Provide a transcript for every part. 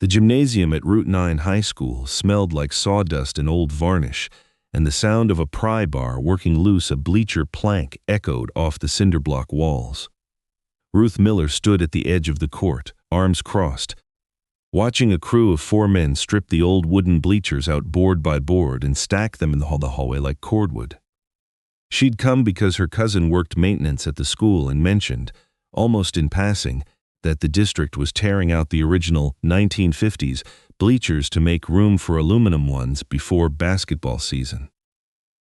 The gymnasium at Route 9 High School smelled like sawdust and old varnish, and the sound of a pry bar working loose a bleacher plank echoed off the cinderblock walls. Ruth Miller stood at the edge of the court, arms crossed, watching a crew of 4 men strip the old wooden bleachers out board by board and stack them in the hallway like cordwood. She'd come because her cousin worked maintenance at the school and mentioned, almost in passing, that the district was tearing out the original 1950s bleachers to make room for aluminum ones before basketball season.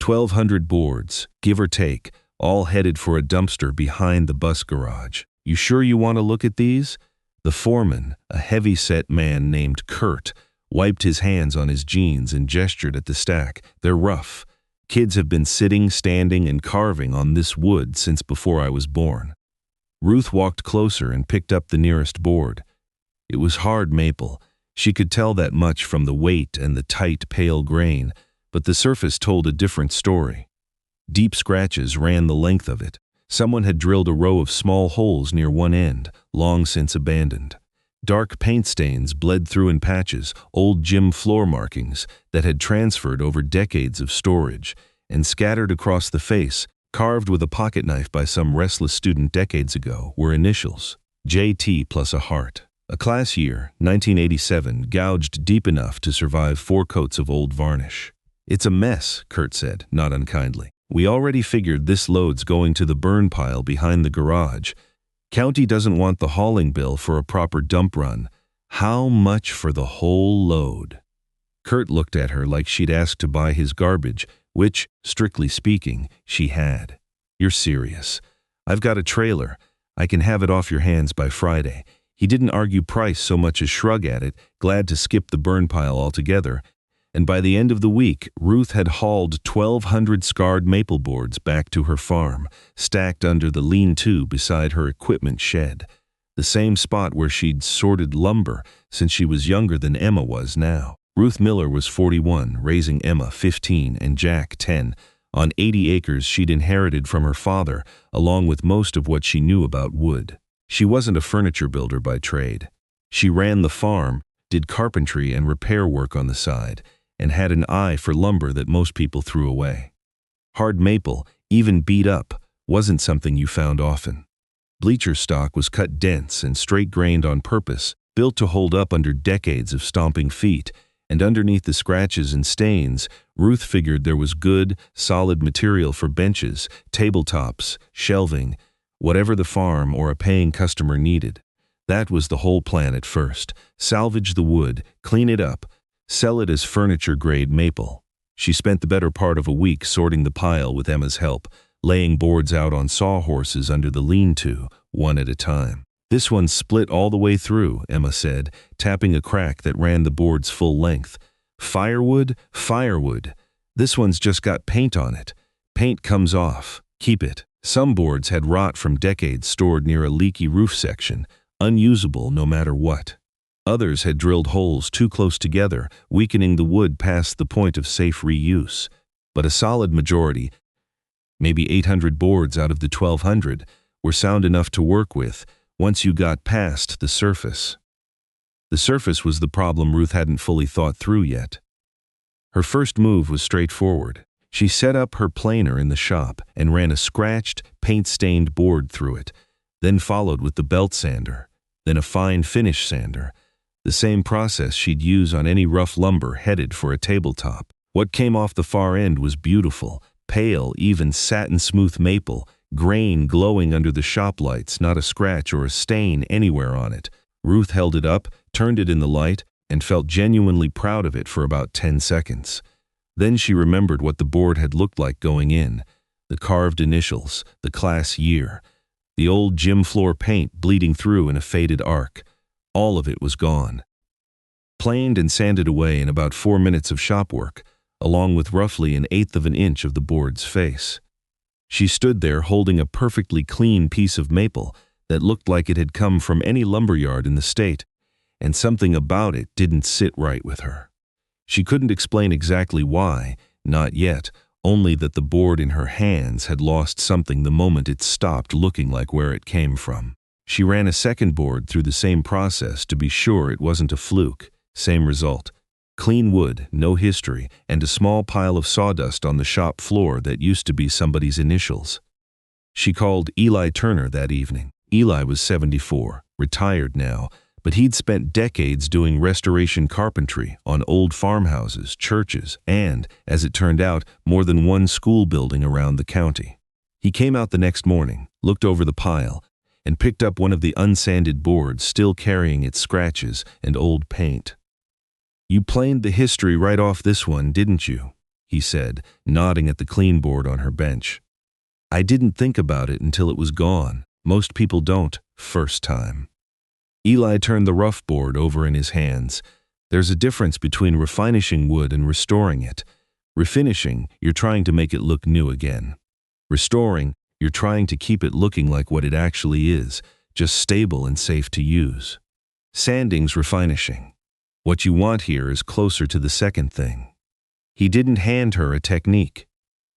1,200 boards, give or take, all headed for a dumpster behind the bus garage. "You sure you want to look at these?" The foreman, a heavy-set man named Kurt, wiped his hands on his jeans and gestured at the stack. "They're rough. Kids have been sitting, standing, and carving on this wood since before I was born." Ruth walked closer and picked up the nearest board. It was hard maple. She could tell that much from the weight and the tight, pale grain, but the surface told a different story. Deep scratches ran the length of it. Someone had drilled a row of small holes near one end, long since abandoned. Dark paint stains bled through in patches, old gym floor markings that had transferred over decades of storage, and scattered across the face, carved with a pocket knife by some restless student decades ago, were initials, JT plus a heart. A class year, 1987, gouged deep enough to survive 4 coats of old varnish. "It's a mess," Kurt said, not unkindly. "We already figured this load's going to the burn pile behind the garage. County doesn't want the hauling bill for a proper dump run. How much for the whole load?" Kurt looked at her like she'd asked to buy his garbage, which, strictly speaking, she had. "You're serious. I've got a trailer. I can have it off your hands by Friday." He didn't argue price so much as shrug at it, glad to skip the burn pile altogether. And by the end of the week, Ruth had hauled 1,200 scarred maple boards back to her farm, stacked under the lean-to beside her equipment shed, the same spot where she'd sorted lumber since she was younger than Emma was now. Ruth Miller was 41, raising Emma 15 and Jack 10, on 80 acres she'd inherited from her father, along with most of what she knew about wood. She wasn't a furniture builder by trade. She ran the farm, did carpentry and repair work on the side, and had an eye for lumber that most people threw away. Hard maple, even beat up, wasn't something you found often. Bleacher stock was cut dense and straight-grained on purpose, built to hold up under decades of stomping feet, and underneath the scratches and stains, Ruth figured there was good, solid material for benches, tabletops, shelving, whatever the farm or a paying customer needed. That was the whole plan at first. Salvage the wood, clean it up, sell it as furniture-grade maple. She spent the better part of a week sorting the pile with Emma's help, laying boards out on sawhorses under the lean-to, one at a time. "This one's split all the way through," Emma said, tapping a crack that ran the board's full length. "Firewood, firewood. This one's just got paint on it. Paint comes off. Keep it." Some boards had rot from decades stored near a leaky roof section, unusable no matter what. Others had drilled holes too close together, weakening the wood past the point of safe reuse. But a solid majority, maybe 800 boards out of the 1,200, were sound enough to work with once you got past the surface. The surface was the problem Ruth hadn't fully thought through yet. Her first move was straightforward. She set up her planer in the shop and ran a scratched, paint-stained board through it, then followed with the belt sander, then a fine finish sander, the same process she'd use on any rough lumber headed for a tabletop. What came off the far end was beautiful, pale, even satin-smooth maple, grain glowing under the shop lights, not a scratch or a stain anywhere on it. Ruth held it up, turned it in the light, and felt genuinely proud of it for about 10 seconds. Then she remembered what the board had looked like going in, the carved initials, the class year, the old gym floor paint bleeding through in a faded arc. All of it was gone. Planed and sanded away in about 4 minutes of shop work, along with roughly 1/8 of an inch of the board's face. She stood there holding a perfectly clean piece of maple that looked like it had come from any lumberyard in the state, and something about it didn't sit right with her. She couldn't explain exactly why, not yet, only that the board in her hands had lost something the moment it stopped looking like where it came from. She ran a second board through the same process to be sure it wasn't a fluke. Same result. Clean wood, no history, and a small pile of sawdust on the shop floor that used to be somebody's initials. She called Eli Turner that evening. Eli was 74, retired now, but he'd spent decades doing restoration carpentry on old farmhouses, churches, and, as it turned out, more than one school building around the county. He came out the next morning, looked over the pile, and picked up one of the unsanded boards still carrying its scratches and old paint. "You planed the history right off this one, didn't you?" he said, nodding at the clean board on her bench. "I didn't think about it until it was gone. Most people don't, first time." Eli turned the rough board over in his hands. "There's a difference between refinishing wood and restoring it. Refinishing, you're trying to make it look new again. Restoring, you're trying to keep it looking like what it actually is, just stable and safe to use. Sanding's refinishing. What you want here is closer to the second thing." He didn't hand her a technique.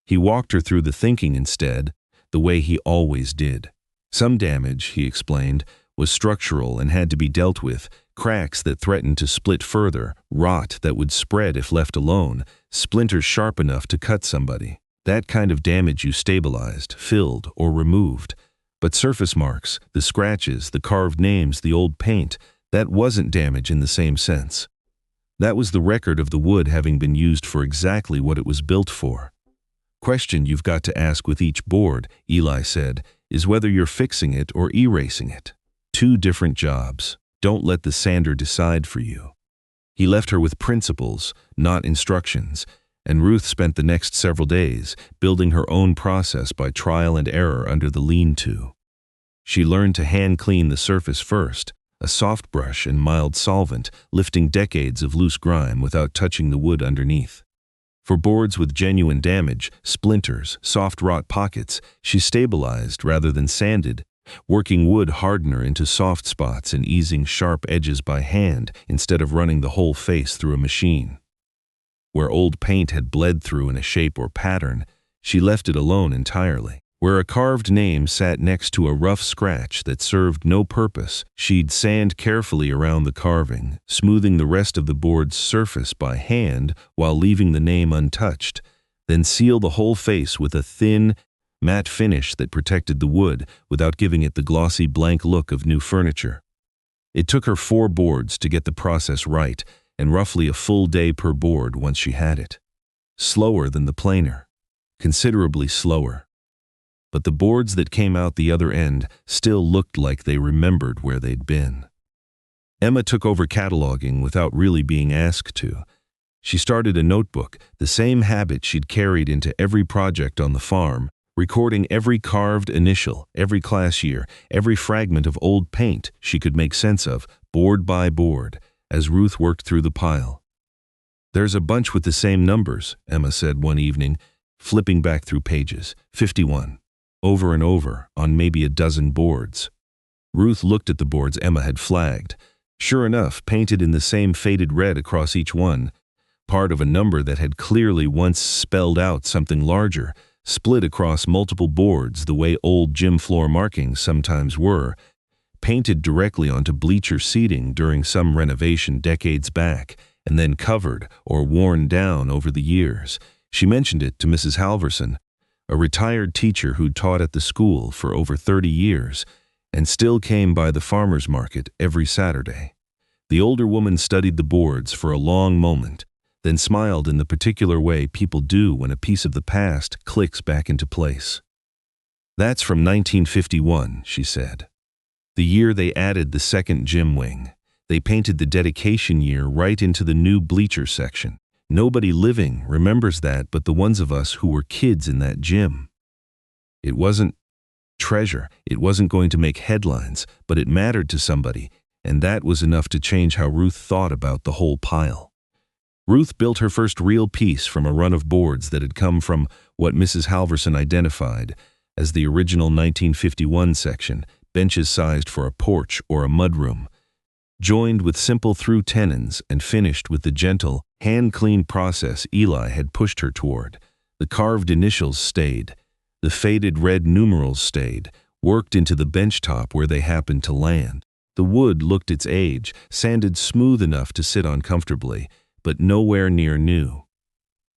He walked her through the thinking instead, the way he always did. Some damage, he explained, was structural and had to be dealt with, cracks that threatened to split further, rot that would spread if left alone, splinters sharp enough to cut somebody. That kind of damage you stabilized, filled, or removed. But surface marks, the scratches, the carved names, the old paint, that wasn't damage in the same sense. That was the record of the wood having been used for exactly what it was built for. "Question you've got to ask with each board," Eli said, "is whether you're fixing it or erasing it. Two different jobs. Don't let the sander decide for you." He left her with principles, not instructions, and Ruth spent the next several days building her own process by trial and error under the lean-to. She learned to hand clean the surface first, a soft brush and mild solvent, lifting decades of loose grime without touching the wood underneath. For boards with genuine damage, splinters, soft rot pockets, she stabilized rather than sanded, working wood hardener into soft spots and easing sharp edges by hand instead of running the whole face through a machine. Where old paint had bled through in a shape or pattern, she left it alone entirely. Where a carved name sat next to a rough scratch that served no purpose, she'd sand carefully around the carving, smoothing the rest of the board's surface by hand while leaving the name untouched, then seal the whole face with a thin, matte finish that protected the wood without giving it the glossy blank look of new furniture. It took her 4 boards to get the process right, and roughly a full day per board once she had it. Slower than the planer. Considerably slower. But the boards that came out the other end still looked like they remembered where they'd been. Emma took over cataloging without really being asked to. She started a notebook, the same habit she'd carried into every project on the farm, recording every carved initial, every class year, every fragment of old paint she could make sense of, board by board, as Ruth worked through the pile. "There's a bunch with the same numbers," Emma said one evening, flipping back through pages. 51. Over and over, on maybe a dozen boards. Ruth looked at the boards Emma had flagged. Sure enough, painted in the same faded red across each one, part of a number that had clearly once spelled out something larger, split across multiple boards the way old gym floor markings sometimes were, painted directly onto bleacher seating during some renovation decades back, and then covered or worn down over the years. She mentioned it to Mrs. Halverson, a retired teacher who'd taught at the school for over 30 years and still came by the farmer's market every Saturday. The older woman studied the boards for a long moment, then smiled in the particular way people do when a piece of the past clicks back into place. "That's from 1951, she said. "The year they added the second gym wing. They painted the dedication year right into the new bleacher section. Nobody living remembers that but the ones of us who were kids in that gym. It wasn't treasure, it wasn't going to make headlines, but it mattered to somebody, and that was enough to change how Ruth thought about the whole pile." Ruth built her first real piece from a run of boards that had come from what Mrs. Halverson identified as the original 1951 section, benches sized for a porch or a mudroom, joined with simple through tenons and finished with the gentle, hand-clean process Eli had pushed her toward. The carved initials stayed. The faded red numerals stayed, worked into the bench top where they happened to land. The wood looked its age, sanded smooth enough to sit on comfortably, but nowhere near new.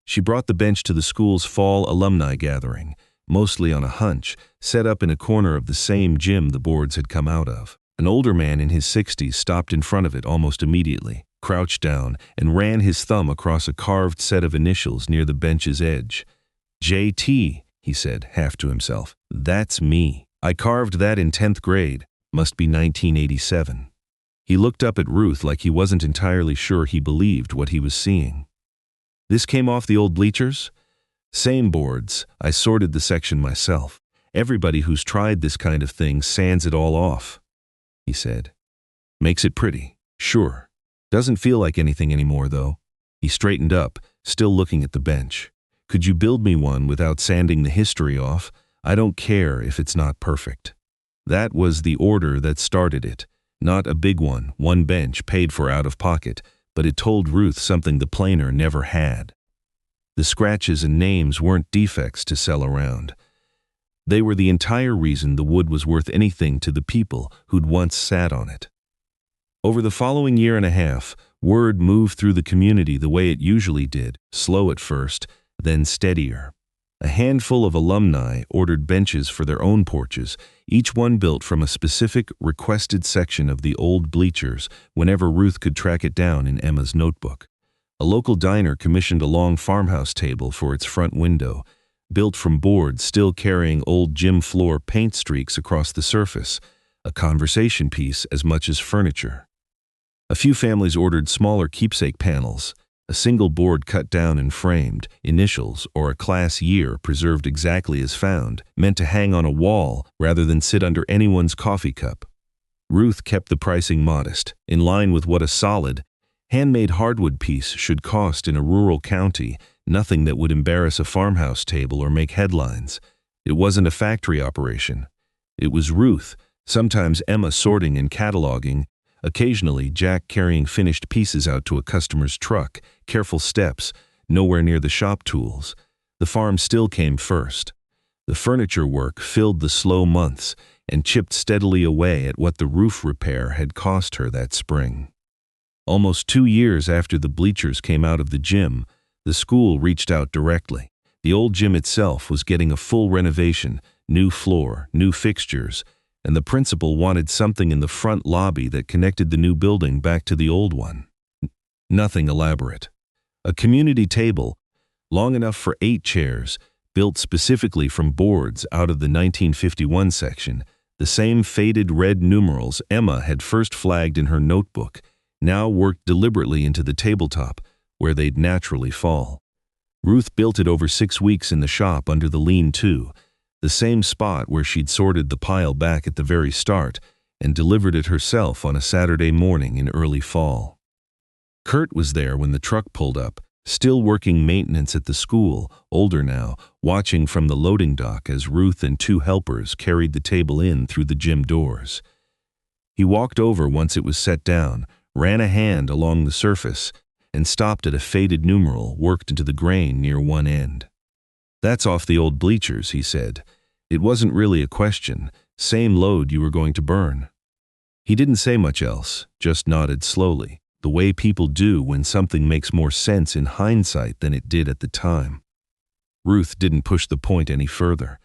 She brought the bench to the school's fall alumni gathering, mostly on a hunch, set up in a corner of the same gym the boards had come out of. An older man in his 60s stopped in front of it almost immediately, crouched down, and ran his thumb across a carved set of initials near the bench's edge. "JT," he said, half to himself. "That's me. I carved that in 10th grade. Must be 1987. He looked up at Ruth like he wasn't entirely sure he believed what he was seeing. "This came off the old bleachers?" "Same boards. I sorted the section myself. Everybody who's tried this kind of thing sands it all off," he said. "Makes it pretty, sure. Doesn't feel like anything anymore, though." He straightened up, still looking at the bench. "Could you build me one without sanding the history off? I don't care if it's not perfect." That was the order that started it. Not a big one bench paid for out of pocket, but it told Ruth something the planer never had. The scratches and names weren't defects to sell around. They were the entire reason the wood was worth anything to the people who'd once sat on it. Over the following year and a half, word moved through the community the way it usually did, slow at first, then steadier. A handful of alumni ordered benches for their own porches, each one built from a specific, requested section of the old bleachers whenever Ruth could track it down in Emma's notebook. A local diner commissioned a long farmhouse table for its front window, built from boards still carrying old gym floor paint streaks across the surface, a conversation piece as much as furniture. A few families ordered smaller keepsake panels, a single board cut down and framed, initials or a class year preserved exactly as found, meant to hang on a wall rather than sit under anyone's coffee cup. Ruth kept the pricing modest, in line with what a solid, handmade hardwood piece should cost in a rural county, nothing that would embarrass a farmhouse table or make headlines. It wasn't a factory operation. It was Ruth, sometimes Emma sorting and cataloging, occasionally Jack carrying finished pieces out to a customer's truck, careful steps, nowhere near the shop tools. The farm still came first. The furniture work filled the slow months and chipped steadily away at what the roof repair had cost her that spring. Almost 2 years after the bleachers came out of the gym, the school reached out directly. The old gym itself was getting a full renovation, new floor, new fixtures, and the principal wanted something in the front lobby that connected the new building back to the old one. Nothing elaborate. A community table, long enough for 8 chairs, built specifically from boards out of the 1951 section, the same faded red numerals Emma had first flagged in her notebook, now worked deliberately into the tabletop, where they'd naturally fall. Ruth built it over 6 weeks in the shop under the lean-to, the same spot where she'd sorted the pile back at the very start, and delivered it herself on a Saturday morning in early fall. Kurt was there when the truck pulled up, still working maintenance at the school, older now, watching from the loading dock as Ruth and 2 helpers carried the table in through the gym doors. He walked over once it was set down, ran a hand along the surface, and stopped at a faded numeral worked into the grain near one end. "That's off the old bleachers," he said. "It wasn't really a question. Same load you were going to burn." He didn't say much else, just nodded slowly, the way people do when something makes more sense in hindsight than it did at the time. Ruth didn't push the point any further.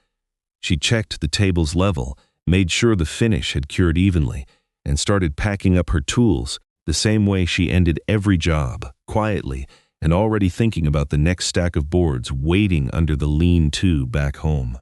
She checked the table's level, made sure the finish had cured evenly, and started packing up her tools the same way she ended every job, quietly, and already thinking about the next stack of boards waiting under the lean-to back home.